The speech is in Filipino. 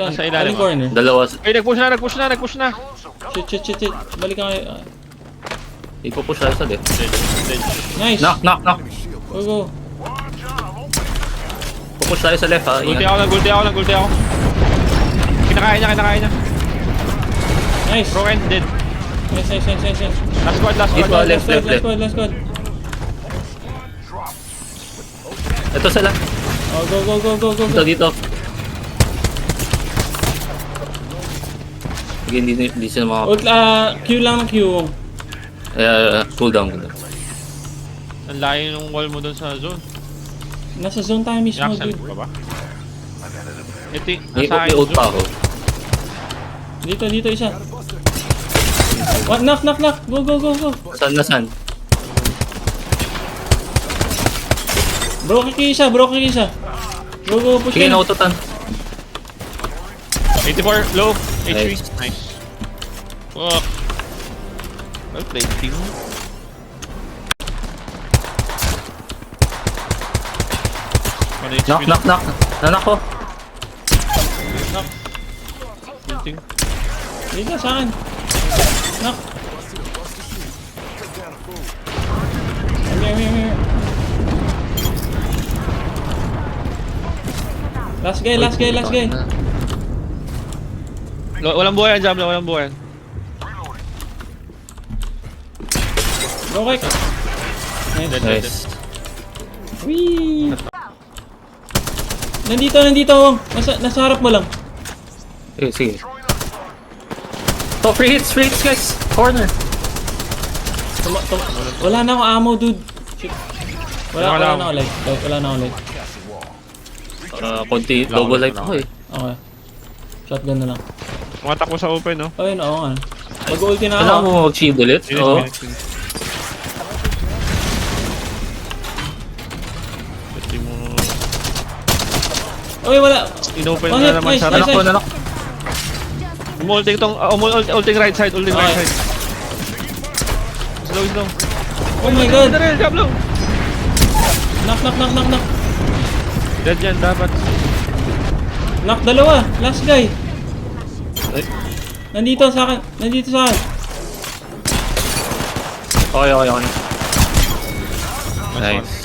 Sa ilalim. corner. Dalawa. Ay, nag-push na. Shit. Balik ka kayo. Ipupush tayo sa left. Nice. Knock. Go. Pupush tayo sa left ha. Gulti Ingat. ako. Kinakain niya. Nice. Broken, dead. Nice. Last squad. Last squad. Ito sila. Oh, go. Dito. Sige, hindi sila mga... Ult, Q lang ng Q. Cooldown. Ang layo ng wall mo dun sa zone. Nasa zone tayo mismo, Jackson dude. pa ba? Ito, May nasa akin ult pa ako. Dito isa. What? Knock. Go. Saan? Bro, kikisa. Go, push Sige, in. naututan. 84, low, HP. Nice. Nice. Fuck. Well played, team. Ano HP Knock. Nanak ko. Building. Dito, sa akin. Knock. Here. Last guy. Walang buhay yan, Jablo. Walang buhay yan. Go, Kek. Dead. Nice. Wee! Nandito, Wong. Nasa harap mo lang. Sige. Oh, free hits guys. Corner. Wala na akong ammo, dude. Shit. Wala Wala na akong light. Konti double life ako eh. Okay. Shotgun na lang. Tumatak mo sa open, no? Ayun, oo nga. Mag-ulti na Kailangan ako. mo mag-shield ulit? Oo. Pwede mo... Uy, wala. Inopen Oh, na hit, naman nice, sa... nice. Nanak. Ulting right side. Okay. Slow. Oh my god. Darrell, Jablo! Knock. Dead yan, dapat. Knock dalawa. Last guy. Ay. Nandito sa akin. Okay. Nice.